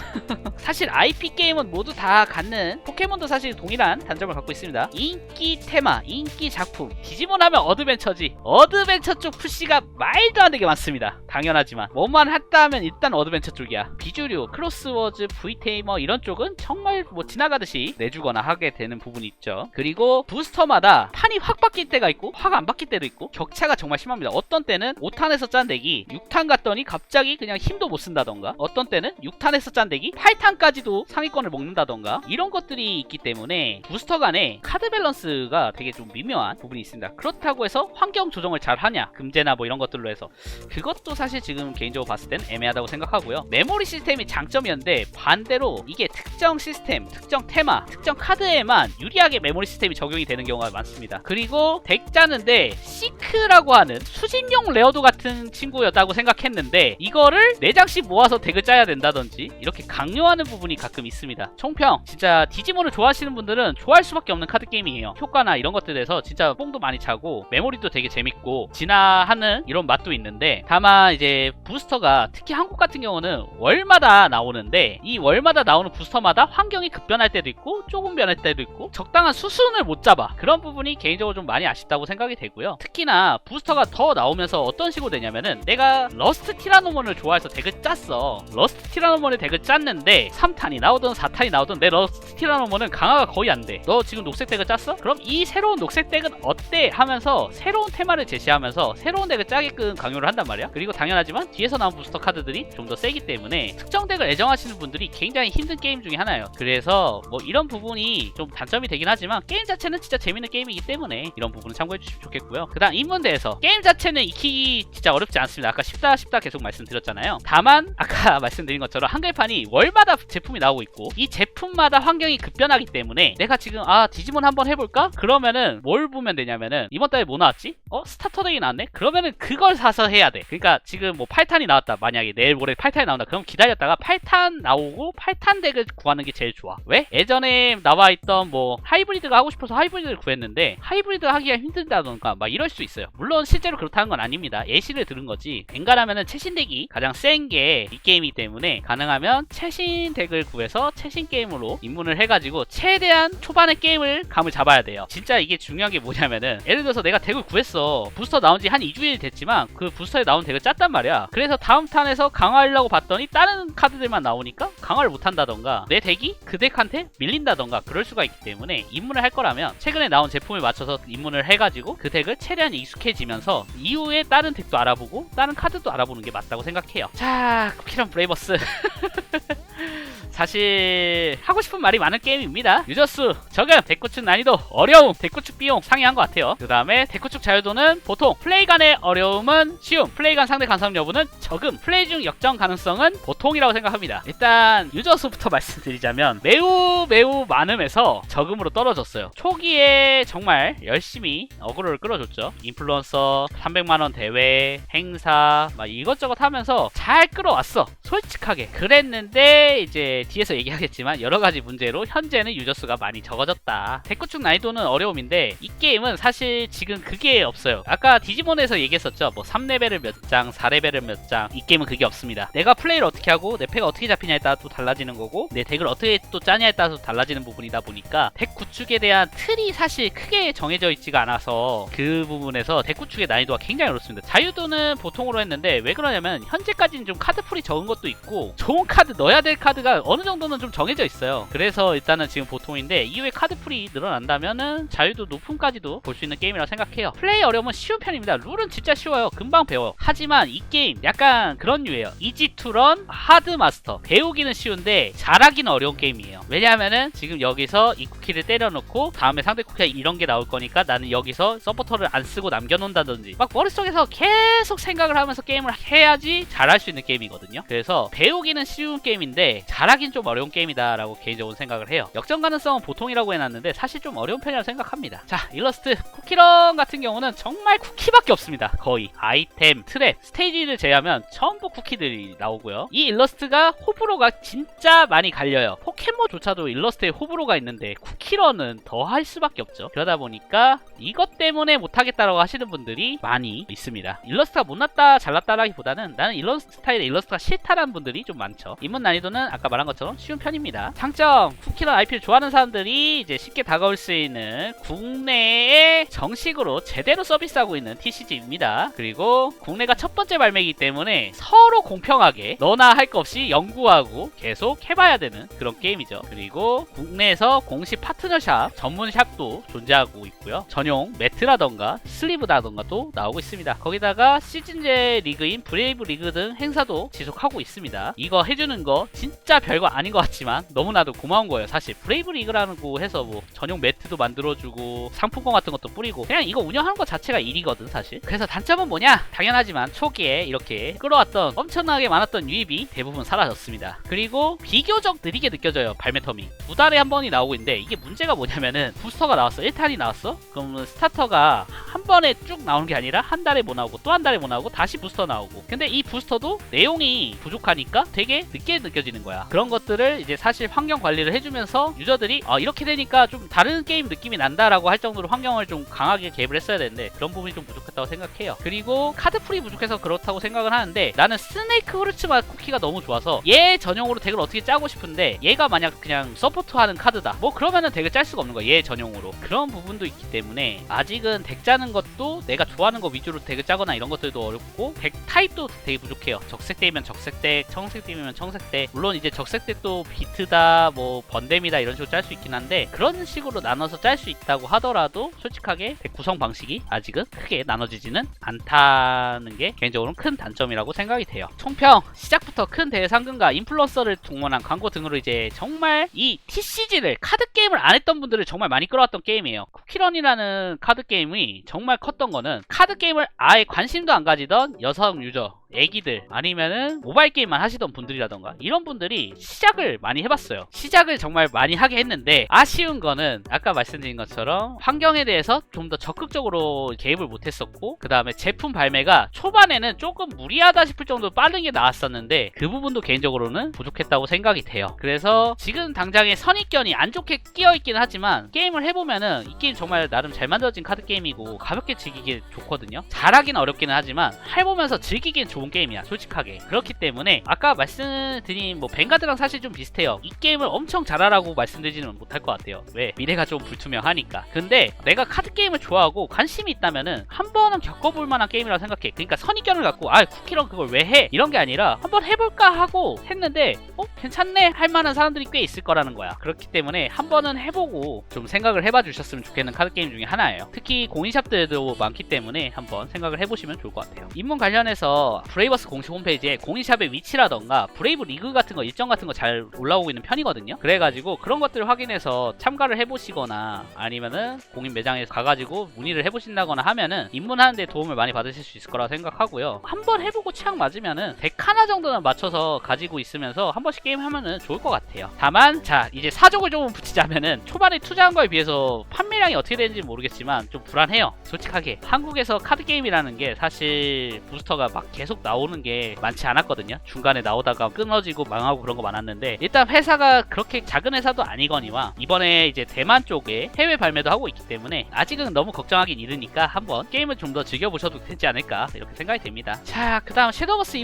사실 IP 게임은 모두 다 갖는, 포켓몬도 사실 동일한 단점을 갖고 있습니다. 인기 테마, 인기 작품, 디지몬 하면 어드벤처지. 어드벤처 쪽 푸시가 말도 안 되게 많습니다. 당연하지만 뭐만 했다 하면 일단 어드벤처 쪽이야. 비주류, 크로스워즈, V테이머 이런 쪽은 정말 뭐 지나가듯이 내주거나 하게 되는 부분이 있죠. 그리고 부스터마다 판이 확 바뀔 때가 있고 확 안 바뀔 때도 있고 격차가 정말 심합니다. 어떤 때는 5탄에서 짠 덱이 6탄 갔더니 갑자기 그냥 힘도 못 쓴다던가, 어떤 때는 6탄에서 짠 덱이 8탄까지도 상위권을 먹는다던가, 이런 것들이 있기 때문에 부스터 간의 카드 밸런스가 되게 좀 미묘한 부분이 있습니다. 그렇다고 해서 환경 조정을 잘 하냐, 금제나 뭐 이런 것들로 해서 그것도 사실 지금 개인적으로 봤을 땐 애매하다고 생각하고요. 메모리 시스템이 장점이었는데 반대로 이게 특정 시스템, 특정 테마, 특정 카드에만 유리하게 메모리 시스템이 적용이 되는 경우가 많습니다. 그리고 덱 짜는데 시크라고 하는 수집용 레어도 같은 친구였다고 생각했는데 이거를 4장씩 모아서 덱을 짜야 된다든지 이렇게 강요하는 부분이 가끔 있습니다. 총평, 진짜 디지몬을 좋아하시는 분들은 좋아할 수밖에 없는 카드 게임이에요. 효과나 이런 것들에서 진짜 뽕도 많이 차고 메모리도 되게 재밌고 진화하는 이런 맛도 있는데, 다만 이제 부스터가 특히 한국 같은 경우는 월마다 나오는데 이 월마다 나오는 부스터마다 환경이 급변할 때도 있고 조금 변할 때도 있고 적당한 수순을 못 잡아. 그런 부분이 개인적으로 좀 많이 아쉽다고 생각이 되고요. 특히나 부스터가 더 나오면서 어떤 식으로 되냐면은, 내가 러스트 티라노몬을 좋아해서 덱을 짰어. 러스트 티라노몬의 덱을 짰는데 3탄이 나오든 4탄이 나오든 내 러스트 티라노몬은 강화가 거의 안 돼. 너 지금 녹색 덱을 짰어? 그럼 이 새로운 녹색 덱은 어때? 하면서 새로운 테마를 제시하면서 새로운 덱을 짜게끔 강요를 한단 말이야. 그리고 당연하지만 뒤에서 나온 부스터 카드들이 좀 더 세기 때문에 특정 덱을 애정하시는 분들이 굉장히 힘든 게임 중에 하나예요. 그래서 뭐 이런 부분이 좀 단점이 되긴 하지만 게임 자체는 진짜 재밌는 게임이기 때문에 이런 부분은 참고해 주시면 좋겠고요. 그 다음 입문대에서 게임 자체는 익히기 진짜 어렵지 않습니다. 아까 쉽다 계속 말씀드렸잖아요. 다만 아까 말씀드린 것처럼 한글판이 월마다 제품이 나오고 있고 이 제품마다 환경이 급변하기 때문에 내가 지금 디지몬 한번 해볼까? 그러면은 뭘 보면 되냐면은 이번 달에 뭐 나왔지? 스타터 덱이 나왔네? 그러면은 그걸 사서 해야 돼. 그러니까 지금 뭐 8탄이 나왔다. 만약에 내일 모레 8탄이 나온다. 그럼 기다렸다가 8탄 나오고 8탄 덱을 구하는 게 제일 좋아. 왜? 예전에 나와있던 뭐 하이브리드가 하고 싶어서 하이브리드를 구했는데 하이브리드 하기가 힘들다던가 막 이럴 수 있어요. 물론 실제로 그렇다는 건 아닙니다. 예시를 들은 거지. 웬간하면은 최신 덱이 가장 센 게 이 게임이기 때문에 가능하면 최신 덱을 구해서 최신 게임으로 입문을 해가지고 최대한 초반의 게임을 감을 잡아야 돼요. 진짜 이게 중요한 게 뭐냐면은 예를 들어서 내가 덱을 구했어. 부스터 나온 지 한 2주일 됐지만 그 부스터에 나온 덱을 짰단 말이야. 그래서 다음 탄에서 강화하려고 봤더니 다른 카드들만 나오니까 강화를 못한다던가 내 덱이 그 덱한테 밀린다던가 그럴 수가 있기 때문에 입문을 할 거라면 최근에 나온 제품에 맞춰서 입문을 해가지고 그 덱을 최대한 익숙해지면서 이후에 다른 덱도 알아보고 다른 카드도 알아보는 게 맞다고 생각해요. 자, 쿠키런 브레이버스 사실 하고 싶은 말이 많은 게임입니다. 유저수 적음, 덱구축 난이도 어려움, 덱구축 비용 상이한 것 같아요. 그 다음에 덱구축 자유도는 보통, 플레이 간의 어려움은 쉬움, 플레이 간 상대 간섭 여부는 적음, 플레이 중 역전 가능성은 보통이라고 생각합니다. 일단 유저수부터 말씀드리자면 매우 많음에서 적음으로 떨어졌어요. 초기에 정말 열심히 어그로를 끌어줬죠. 인플루언서, 300만원 대회, 행사 막 이것저것 하면서 잘 끌어왔어. 솔직하게 그랬는데 이제 뒤에서 얘기하겠지만 여러가지 문제로 현재는 유저수가 많이 적어졌다. 덱구축 난이도는 어려움인데 이 게임은 사실 지금 그게 없어요. 아까 디지몬에서 얘기했었죠. 뭐 3레벨을 몇 장, 4레벨을 몇 장. 이 게임은 그게 없습니다. 내가 플레이를 어떻게 하고 내 패가 어떻게 잡히냐에 따라 또 달라지는 거고 내 덱을 어떻게 또 짜냐에 따라서 달라지는 부분이다 보니까 덱 구축에 대한 틀이 사실 크게 정해져 있지가 않아서 그 부분에서 덱 구축의 난이도가 굉장히 어렵습니다. 자유도는 보통으로 했는데 왜 그러냐면 현재까지는 좀 카드풀이 적은 것도 있고 좋은 카드 넣어야 될 카드가 어느 정도는 좀 정해져 있어요. 그래서 일단은 지금 보통인데 이후에 카드풀이 늘어난다면은 자유도 높음까지도 볼 수 있는 게임이라고 생각해요. 플레이 어려움은 쉬운 편입니다. 룰은 진짜 쉬워요. 금방 배워요. 하지만 이 게임 약간 그런 류예요. 이지 투 런, 하드 마스터. 배우기는 쉬운데 잘하기는 어려운 게임이에요. 왜냐하면은 지금 여기서 이 쿠키를 때려놓고 다음에 상대 쿠키가 이런 게 나올 거니까 나는 여기서 서포터를 안 쓰고 남겨놓는다든지 막 머릿속에서 계속 생각을 하면서 게임을 해야지 잘할 수 있는 게임이거든요. 그래서 배우기는 쉬운 게임인데 잘하긴 좀 어려운 게임이다 라고 개인적으로 생각을 해요. 역전 가능성은 보통이라고 해놨는데 사실 좀 어려운 편이라고 생각합니다. 자, 일러스트 쿠키런 같은 경우는 정말 쿠키밖에 없습니다. 거의 아이템, 트랩, 스테이지를 제외하면 전부 쿠키들이 나오고요. 이 일러스트가 호불호가 진짜 많이 갈려요. 포켓몬조차도 일러스트에 호불호가 있는데 쿠키런은 더 할 수밖에 없죠. 그러다 보니까 이것 때문에 못하겠다라고 하시는 분들이 많이 있습니다. 일러스트가 못났다 잘났다라기보다는 나는 이런 스타일의 일러스트가 싫다라는 분들이 좀 많죠. 입문 난이도는 아까 말한 것처럼 쉬운 편입니다. 장점, 쿠키런 IP를 좋아하는 사람들이 이제 쉽게 다가올 수 있는 국내에 정식으로 제대로 서비스하고 있는 TCG입니다. 그리고 국내가 첫 번째 발매이기 때문에 서로 공평하게 너나 할 거 없이 연구하고 계속 해봐야 되는 그런 게임이죠. 그리고 국내에서 공식 파트너샵, 전문 샵도 존재하고 있고요. 전용 매트라던가 슬리브라던가 또 나오고 있습니다. 거기다가 시즌제 리그인 브레이브 리그 등 행사도 지속하고 있습니다. 이거 해주는 거 진짜 별거 아닌 것 같지만 너무나도 고마운 거예요. 사실 브레이브 리그라고 해서 뭐 전용 매트도 만들어주고 상품권 같은 것도 뿌리고 그냥 이거 운영하는 것 자체가 일이거든 사실. 그래서 단점은 뭐냐? 당연하지만 초기에 이렇게 끌어왔던 엄청나게 많았던 유입이 대부분 사라졌습니다. 그리고 비교적 느리게 느껴져요. 발매 텀이 2달에 한 번이 나오고 있는데 이게 문제가 뭐냐면은 부스터가 나왔어. 1탄이 나왔어? 그러면 스타터가 한 번에 쭉 나오는 게 아니라 한 달에 뭐 나오고 또 한 달에 뭐 나오고 다시 부스터 나오고. 근데 이 부스터도 내용이 부족하니까 되게 늦게 느껴지는 거야. 그런 것들을 이제 사실 환경 관리를 해주면서 유저들이 이렇게 되니까 좀 다른 게임 느낌이 난다라고 할 정도로 환경을 좀 강하게 개입을 했어야 되는데 그런 부분이 좀 부족했다고 생각해요. 그리고 카드풀이 부족해서 그렇다고 생각을 하는데 나는 스네이크 후르츠 맛 쿠키가 너무 좋아서 얘 전용으로 덱을 어떻게 짜고 싶은데 얘가 만약 그냥 서포트하는 카드다 뭐 그러면은 덱을 짤 수가 없는 거야. 얘 전용으로. 그런 부분도 있기 때문에 아직은 덱 짜는 것도 내가 좋아하는 거 위주로 덱을 짜거나 이런 것들도 어렵고 덱 타입도 되게 부족해요. 적색덱이면 적색덱, 청색덱이면 청색덱. 물론 이제 적색덱도 비트다 뭐 번뎀이다 이런 식으로 짤 수 있긴 한데 그런 식으로 나눠서 짤 수 있다고 하더라도 솔직하게 덱 구성 방식이 아직은 크게 나눠지지는 않다는 게 개인적으로는 큰 단점이라고 생각이 돼요. 총평, 시작부터 큰 대회 상금과 인플루언서를 동원한 광고 등으로 이제 정말 이 TCG를 카드 게임을 안 했던 분들을 정말 많이 끌어왔던 게임이에요. 쿠키런이라는 카드 게임이 정말 컸던 거는 카드 게임을 아예 관심도 안 가지던 여성 유저 애기들 아니면은 모바일 게임만 하시던 분들이라던가 이런 분들이 시작을 많이 해봤어요. 시작을 정말 많이 하게 했는데 아쉬운 거는 아까 말씀드린 것처럼 환경에 대해서 좀 더 적극적으로 개입을 못했었고, 그 다음에 제품 발매가 초반에는 조금 무리하다 싶을 정도로 빠른 게 나왔었는데 그 부분도 개인적으로는 부족했다고 생각이 돼요. 그래서 지금 당장에 선입견이 안 좋게 끼어있긴 하지만 게임을 해보면은 이 게임 정말 나름 잘 만들어진 카드 게임이고 가볍게 즐기기 좋거든요. 잘하긴 어렵기는 하지만 해보면서 즐기기엔 좋은 게임이야, 솔직하게. 그렇기 때문에 아까 말씀드린 뭐 뱅가드랑 사실 좀 비슷해요. 이 게임을 엄청 잘하라고 말씀드리지는 못할 것 같아요. 왜? 미래가 좀 불투명하니까. 근데 내가 카드 게임을 좋아하고 관심이 있다면은 한 번은 겪어볼 만한 게임이라고 생각해. 그러니까 선입견을 갖고 쿠키런 그걸 왜 해? 이런 게 아니라 한번 해볼까 하고 했는데 괜찮네 할 만한 사람들이 꽤 있을 거라는 거야. 그렇기 때문에 한 번은 해보고 좀 생각을 해봐 주셨으면 좋겠는 카드 게임 중에 하나예요. 특히 공인샵들도 많기 때문에 한번 생각을 해보시면 좋을 것 같아요. 입문 관련해서 브레이버스 공식 홈페이지에 공인샵의 위치라던가 브레이브 리그 같은 거 일정 같은 거 잘 올라오고 있는 편이거든요. 그래가지고 그런 것들을 확인해서 참가를 해보시거나 아니면은 공인 매장에 가가지고 문의를 해보신다거나 하면은 입문하는데 도움을 많이 받으실 수 있을 거라고 생각하고요. 한번 해보고 취향 맞으면은 덱 하나 정도는 맞춰서 가지고 있으면서 한 번씩 게임 하면은 좋을 것 같아요. 다만 자 이제 사족을 조금 붙이자면은 초반에 투자한 거에 비해서 판매량이 어떻게 되는지 모르겠지만 좀 불안해요. 솔직하게 한국에서 카드 게임이라는 게 사실 부스터가 막 계속 나오는 게 많지 않았거든요. 중간에 나오다가 끊어지고 망하고 그런 거 많았는데 일단 회사가 그렇게 작은 회사도 아니거니와 이번에 이제 대만 쪽에 해외 발매도 하고 있기 때문에 아직은 너무 걱정하긴 이르니까 한번 게임을 좀 더 즐겨보셔도 되지 않을까 이렇게 생각이 됩니다. 자, 그 다음 섀도우버스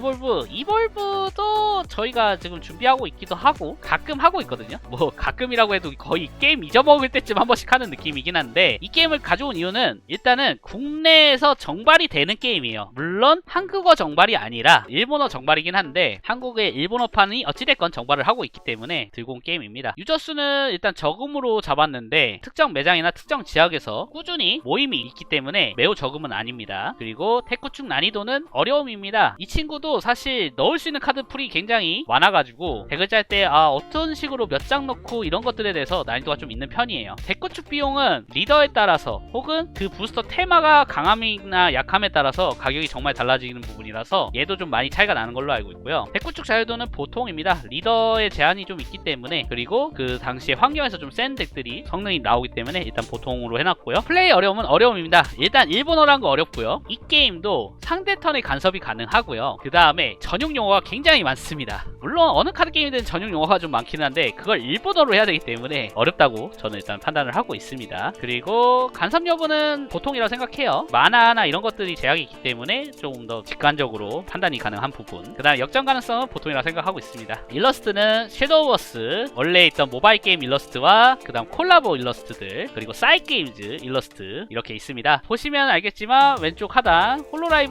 이볼브도 저희가 지금 준비하고 있기도 하고 가끔 하고 있거든요. 뭐 가끔이라고 해도 거의 게임 잊어먹을 때쯤 한 번씩 하는 느낌이긴 한데 이 게임을 가져온 이유는 일단은 국내에서 정발이 되는 게임이에요. 물론 한국어 정발이 아니라 일본어 정발이긴 한데 한국의 일본어판이 어찌됐건 정발을 하고 있기 때문에 들고 온 게임입니다. 유저 수는 일단 적음으로 잡았는데 특정 매장이나 특정 지역에서 꾸준히 모임이 있기 때문에 매우 적음은 아닙니다. 그리고 텍구축 난이도는 어려움입니다. 이 친구도 사실 넣을 수 있는 카드 풀이 굉장히 많아가지고 덱을 짤 때 어떤 식으로 몇 장 넣고 이런 것들에 대해서 난이도가 좀 있는 편이에요. 덱구축 비용은 리더에 따라서 혹은 그 부스터 테마가 강함이나 약함에 따라서 가격이 정말 달라지는 부분이라서 얘도 좀 많이 차이가 나는 걸로 알고 있고요. 덱구축 자유도는 보통입니다. 리더의 제한이 좀 있기 때문에, 그리고 그 당시에 환경에서 좀 센 덱들이 성능이 나오기 때문에 일단 보통으로 해놨고요. 플레이 어려움은 어려움입니다. 일단 일본어란 거 어렵고요. 이 게임도 상대 턴의 간섭이 가능하고요. 그 다음에 전용 용어가 굉장히 많습니다. 물론 어느 카드 게임이든 전용 용어가 좀 많긴 한데 그걸 일본어로 해야 되기 때문에 어렵다고 저는 일단 판단을 하고 있습니다. 그리고 간섭 여부는 보통이라고 생각해요. 만화나 이런 것들이 제약이 있기 때문에 조금 더 직관적으로 판단이 가능한 부분. 그 다음 역전 가능성은 보통이라고 생각하고 있습니다. 일러스트는 섀도우버스 원래 있던 모바일 게임 일러스트와 그 다음 콜라보 일러스트들, 그리고 싸이게임즈 일러스트 이렇게 있습니다. 보시면 알겠지만 왼쪽 하단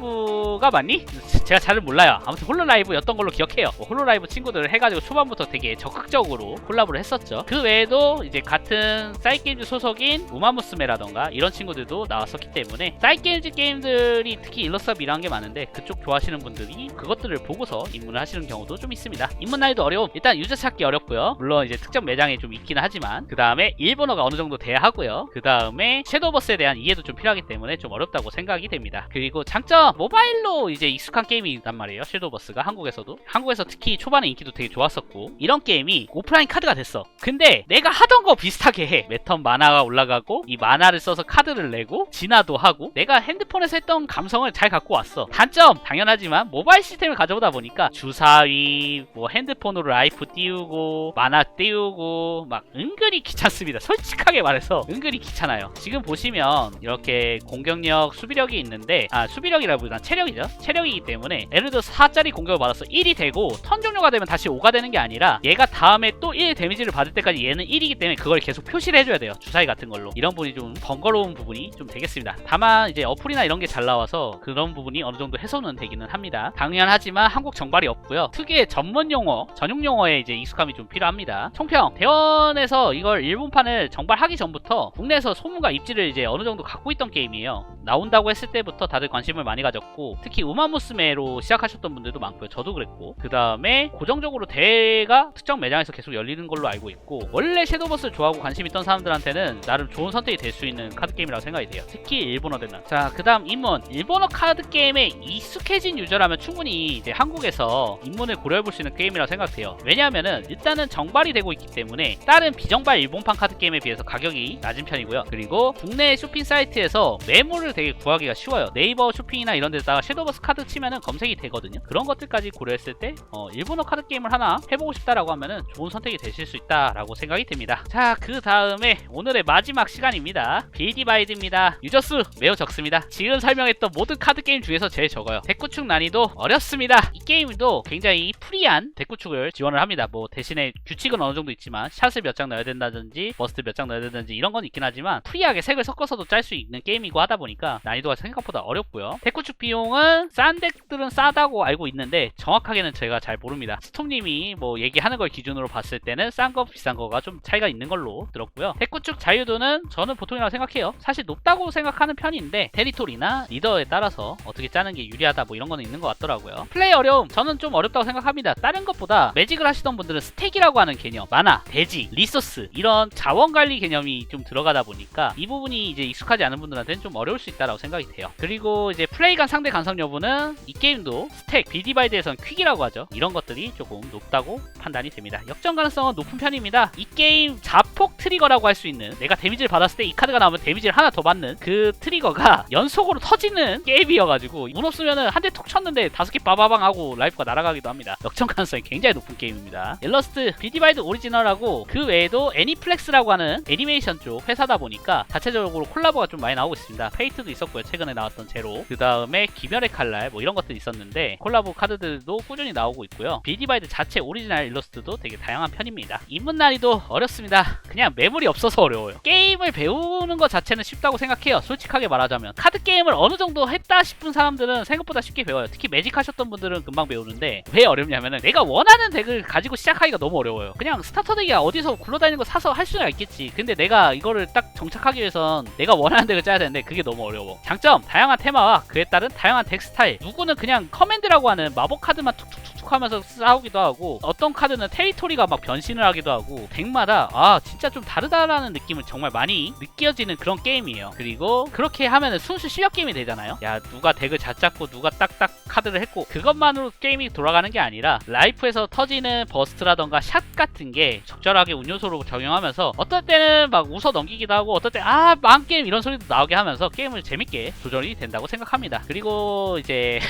홀로라이브가 맞니? 제가 잘 몰라요. 아무튼 홀로라이브였던 걸로 기억해요. 홀로라이브 친구들을 해가지고 초반부터 되게 적극적으로 콜라보를 했었죠. 그 외에도 이제 같은 싸이게임즈 소속인 우마무스메라던가 이런 친구들도 나왔었기 때문에 싸이게임즈 게임들이 특히 일러스트가 밀어한 게 많은데 그쪽 좋아하시는 분들이 그것들을 보고서 입문을 하시는 경우도 좀 있습니다. 입문 난이도 어려움, 일단 유저 찾기 어렵고요. 물론 이제 특정 매장에 좀 있기는 하지만 그 다음에 일본어가 어느 정도 돼야 하고요. 그 다음에 섀도우버스에 대한 이해도 좀 필요하기 때문에 좀 어렵다고 생각이 됩니다. 그리고 장점, 모바일로 이제 익숙한 게임이란 말이에요. 섀도우버스가 한국에서 특히 초반에 인기도 되게 좋았었고 이런 게임이 오프라인 카드가 됐어. 근데 내가 하던 거 비슷하게 해. 매턴 만화가 올라가고 이 만화를 써서 카드를 내고 진화도 하고 내가 핸드폰에서 했던 감성을 잘 갖고 왔어. 단점, 당연하지만 모바일 시스템을 가져오다 보니까 주사위, 뭐 핸드폰으로 라이프 띄우고 만화 띄우고 막 은근히 귀찮습니다. 솔직하게 말해서 은근히 귀찮아요. 지금 보시면 이렇게 공격력, 수비력이 있는데 수비력이라기보단 체력이죠. 체력이기 때문에 예를 들어 4짜리 공격을 받아서 1이 되고 턴 종료가 되면 다시 5가 되는 게 아니라 얘가 다음에 또 1 데미지를 받을 때까지 얘는 1이기 때문에 그걸 계속 표시를 해줘야 돼요. 주사위 같은 걸로. 이런 부분이 좀 번거로운 부분이 좀 되겠습니다. 다만 이제 어플이나 이런 게 잘 나와서 그런 부분이 어느 정도 해소는 되기는 합니다. 당연하지만 한국 정발이 없고요. 특유의 전문 용어, 전용 용어에 이제 익숙함이 좀 필요합니다. 총평, 대원에서 이걸 일본판을 정발하기 전부터 국내에서 소문과 입지를 이제 어느 정도 갖고 있던 게임이에요. 나온다고 했을 때부터 다들 관심을 많이 가졌고 특히 우마무스메 구매로 시작하셨던 분들도 많고요. 저도 그랬고, 그 다음에 고정적으로 대회가 특정 매장에서 계속 열리는 걸로 알고 있고, 원래 섀도우버스를 좋아하고 관심 있던 사람들한테는 나름 좋은 선택이 될 수 있는 카드게임이라고 생각이 돼요. 특히 일본어 대난. 자, 그 다음 입문. 일본어 카드게임에 익숙해진 유저라면 충분히 이제 한국에서 입문을 고려해볼 수 있는 게임이라고 생각돼요. 왜냐하면은 일단은 정발이 되고 있기 때문에 다른 비정발 일본판 카드게임에 비해서 가격이 낮은 편이고요. 그리고 국내 쇼핑 사이트에서 매물을 되게 구하기가 쉬워요. 네이버 쇼핑이나 이런 데다가 섀도우버스 카드 치면은 검색이 되거든요. 그런 것들까지 고려했을 때 일본어 카드게임을 하나 해보고 싶다라고 하면은 좋은 선택이 되실 수 있다라고 생각이 듭니다. 자, 그 다음에 오늘의 마지막 시간입니다. 빌디바이드입니다. 유저수 매우 적습니다. 지금 설명했던 모든 카드게임 중에서 제일 적어요. 덱구축 난이도 어렵습니다. 이 게임도 굉장히 프리한 덱구축을 지원을 합니다. 뭐 대신에 규칙은 어느 정도 있지만 샷을 몇 장 넣어야 된다든지 버스트 몇 장 넣어야 된다든지 이런 건 있긴 하지만 프리하게 색을 섞어서도 짤 수 있는 게임이고 하다 보니까 난이도가 생각보다 어렵고요. 덱구축 비용은 싼 덱들은 싸다고 알고 있는데 정확하게는 제가 잘 모릅니다. 스톰님이 뭐 얘기하는 걸 기준으로 봤을 때는 싼 거 비싼 거가 좀 차이가 있는 걸로 들었고요. 덱구축 자유도는 저는 보통이라고 생각해요. 사실 높다고 생각하는 편인데 테리토리나 리더에 따라서 어떻게 짜는 게 유리하다 뭐 이런 거는 있는 것 같더라고요. 플레이 어려움 저는 좀 어렵다고 생각합니다. 다른 것보다 매직을 하시던 분들은 스택이라고 하는 개념, 마나, 대지, 리소스 이런 자원관리 개념이 좀 들어가다 보니까 이 부분이 이제 익숙하지 않은 분들한테는 좀 어려울 수 있다고 생각이 돼요. 그리고 이제 플레이 간 상대 간섭 여부는 이 게임도 스택, 빌디바이드에선 퀵이라고 하죠. 이런 것들이 조금 높다고 판단이 됩니다. 역전 가능성은 높은 편입니다. 이 게임 자폭 트리거라고 할 수 있는, 내가 데미지를 받았을 때 이 카드가 나오면 데미지를 하나 더 받는 그 트리거가 연속으로 터지는 게임이어가지고 운 없으면은 한 대 툭 쳤는데 5개 빠바방 하고 라이프가 날아가기도 합니다. 역전 가능성이 굉장히 높은 게임입니다. 일러스트 빌디바이드 오리지널하고 그 외에도 애니플렉스라고 하는 애니메이션 쪽 회사다 보니까 자체적으로 콜라보가 좀 많이 나오고 있습니다. 페이트도 있었고요. 최근에 나왔던 제로, 그 다음에 귀멸의 칼날 뭐 이런 것들이 있었는데 콜라보 카드들도 꾸준히 나오고 있고요. 빌디바이드 자체 오리지널 일러스트도 되게 다양한 편입니다. 입문 난이도 어렵습니다. 그냥 매물이 없어서 어려워요. 게임을 배우는 것 자체는 쉽다고 생각해요. 솔직하게 말하자면 카드 게임을 어느 정도 했다 싶은 사람들은 생각보다 쉽게 배워요. 특히 매직 하셨던 분들은 금방 배우는데 왜 어렵냐면은 내가 원하는 덱을 가지고 시작하기가 너무 어려워요. 그냥 스타터 덱이 어디서 굴러다니는 거 사서 할 수는 있겠지. 근데 내가 이거를 딱 정착하기 위해선 내가 원하는 덱을 짜야 되는데 그게 너무 어려워. 장점, 다양한 테마와 그에 따른 다양한 덱 스타일. 누구는 그냥 커맨드라고 하는 마법 카드만 툭툭툭툭 하면서 싸우기도 하고, 어떤 카드는 테리토리가 막 변신을 하기도 하고, 덱마다 진짜 좀 다르다라는 느낌을 정말 많이 느껴지는 그런 게임이에요. 그리고 그렇게 하면은 순수 실력 게임이 되잖아요. 야, 누가 덱을 잘 짰고 누가 딱딱 카드를 했고, 그것만으로 게임이 돌아가는 게 아니라 라이프에서 터지는 버스트라던가 샷 같은 게 적절하게 운요소로 적용하면서 어떨 때는 막 웃어 넘기기도 하고, 어떨 때 망게임 이런 소리도 나오게 하면서 게임을 재밌게 조절이 된다고 생각합니다. 그리고 이제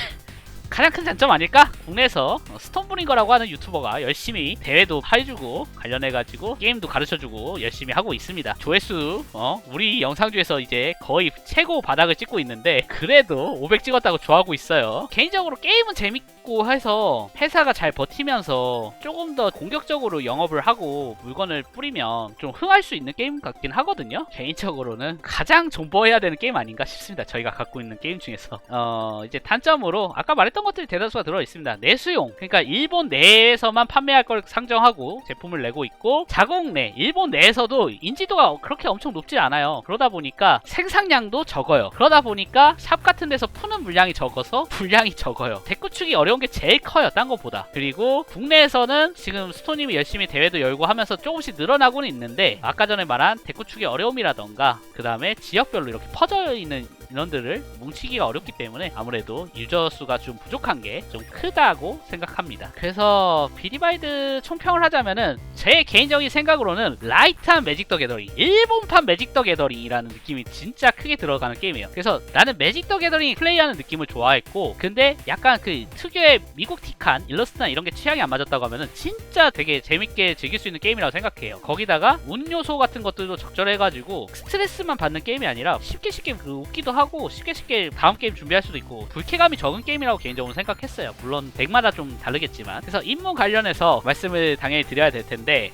가장 큰 장점 아닐까? 국내에서 스톤브링거라고 하는 유튜버가 열심히 대회도 해주고 관련해가지고 게임도 가르쳐주고 열심히 하고 있습니다. 조회수 우리 영상 중에서 이제 거의 최고 바닥을 찍고 있는데 그래도 500 찍었다고 좋아하고 있어요. 개인적으로 게임은 재밌고 해서 회사가 잘 버티면서 조금 더 공격적으로 영업을 하고 물건을 뿌리면 좀 흥할 수 있는 게임 같긴 하거든요. 개인적으로는 가장 존버해야 되는 게임 아닌가 싶습니다. 저희가 갖고 있는 게임 중에서 이제 단점으로 아까 말했던 것들이 대다수가 들어있습니다. 내수용, 그러니까 일본 내에서만 판매할 걸 상정하고 제품을 내고 있고, 자국 내, 일본 내에서도 인지도가 그렇게 엄청 높지 않아요. 그러다 보니까 생산량도 적어요. 그러다 보니까 샵 같은 데서 푸는 물량이 적어서 분량이 적어요. 덱구축이 어려운 게 제일 커요, 딴 것보다. 그리고 국내에서는 지금 스토님이 열심히 대회도 열고 하면서 조금씩 늘어나고는 있는데, 아까 전에 말한 덱구축의 어려움이라던가 그 다음에 지역별로 이렇게 퍼져 있는 인원들을 뭉치기가 어렵기 때문에 아무래도 유저 수가 좀 부족한 게 좀 크다고 생각합니다. 그래서 빌디바이드 총평을 하자면은 제 개인적인 생각으로는 라이트한 매직 더 게더링, 일본판 매직 더 게더링이라는 느낌이 진짜 크게 들어가는 게임이에요. 그래서 나는 매직 더 게더링 플레이하는 느낌을 좋아했고, 근데 약간 그 특유의 미국 티칸 일러스트나 이런 게 취향이 안 맞았다고 하면은 진짜 되게 재밌게 즐길 수 있는 게임이라고 생각해요. 거기다가 운 요소 같은 것들도 적절해가지고 스트레스만 받는 게임이 아니라 쉽게 웃기도 하고 쉽게 다음 게임 준비할 수도 있고 불쾌감이 적은 게임이라고 개인적으로 생각했어요. 물론 덱마다 좀 다르겠지만. 그래서 입문 관련해서 말씀을 당연히 드려야 될 텐데, 있는데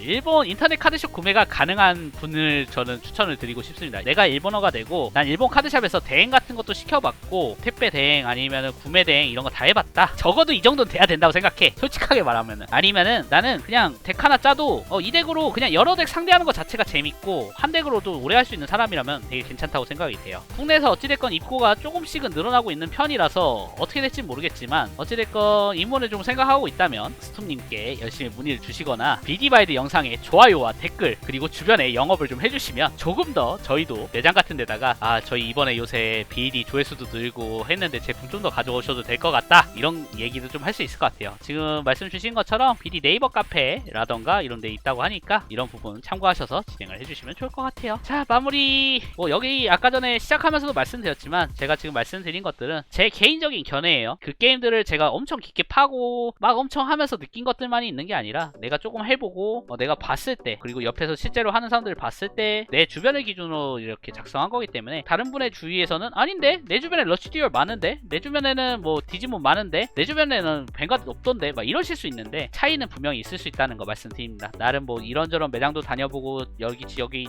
일본 인터넷 카드숍 구매가 가능한 분을 저는 추천을 드리고 싶습니다. 내가 일본어가 되고 난 일본 카드샵에서 대행 같은 것도 시켜봤고 택배 대행 아니면은 구매 대행 이런 거 다 해봤다. 적어도 이 정도는 돼야 된다고 생각해. 솔직하게 말하면은. 아니면은 나는 그냥 덱 하나 짜도 이 덱으로 그냥 여러 덱 상대하는 것 자체가 재밌고 한 덱으로도 오래 할 수 있는 사람이라면 되게 괜찮다고 생각이 돼요. 국내에서 어찌됐건 입고가 조금씩은 늘어나고 있는 편이라서 어떻게 될지 모르겠지만 어찌됐건 입문을 좀 생각하고 있다면 스톰님께 열심히 문의를 주시거나 비디바이드 영상에 좋아요와 댓글 그리고 주변에 영업을 좀 해주시면 조금 더 저희도 매장 같은 데다가 저희 이번에 요새 BD 조회수도 늘고 했는데 제품 좀 더 가져오셔도 될 것 같다 이런 얘기도 좀 할 수 있을 것 같아요. 지금 말씀 주신 것처럼 BD 네이버 카페라던가 이런 데 있다고 하니까 이런 부분 참고하셔서 진행을 해주시면 좋을 것 같아요. 자, 마무리. 여기 아까 전에 시작하면서도 말씀드렸지만 제가 지금 말씀드린 것들은 제 개인적인 견해예요. 그 게임들을 제가 엄청 깊게 파고 막 엄청 하면서 느낀 것들만이 있는 게 아니라 내가 조금 해보고 내가 봤을 때 그리고 옆에서 실제로 하는 사람들을 봤을 때 내 주변을 기준으로 이렇게 작성한 거기 때문에 다른 분의 주위에서는 아닌데 내 주변에 러시듀얼 많은데 내 주변에는 뭐 디지몬 많은데 내 주변에는 뱅가드 없던데 막 이러실 수 있는데 차이는 분명히 있을 수 있다는 거 말씀드립니다. 나름 뭐 이런저런 매장도 다녀보고 여기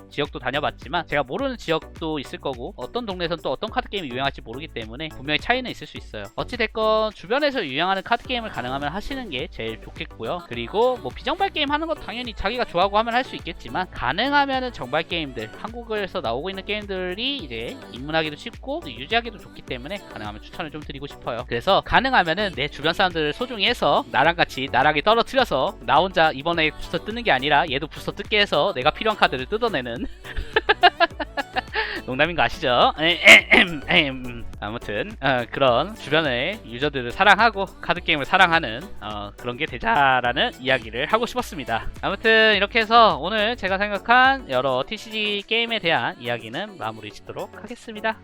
지역도 다녀봤지만 제가 모르는 지역도 있을 거고 어떤 동네에선 또 어떤 카드 게임이 유행할지 모르기 때문에 분명히 차이는 있을 수 있어요. 어찌됐건 주변에서 유행하는 카드 게임을 가능하면 하시는 게 제일 좋겠고요. 그리고 뭐 비정발 게임 하는 건 당연히 자기가 좋아하고 하면 할 수 있겠지만 가능하면은 정발 게임들 한국에서 나오고 있는 게임들이 이제 입문하기도 쉽고 유지하기도 좋기 때문에 가능하면 추천을 좀 드리고 싶어요. 그래서 가능하면은 내 주변 사람들을 소중히 해서 나랑 같이 나락에 떨어뜨려서 나 혼자 이번에 부스터 뜨는 게 아니라 얘도 부스터 뜯게 해서 내가 필요한 카드를 뜯어내는 농담인 거 아시죠? 아무튼 그런 주변의 유저들을 사랑하고 카드게임을 사랑하는 그런 게 되자라는 이야기를 하고 싶었습니다. 아무튼 이렇게 해서 오늘 제가 생각한 여러 TCG 게임에 대한 이야기는 마무리 짓도록 하겠습니다.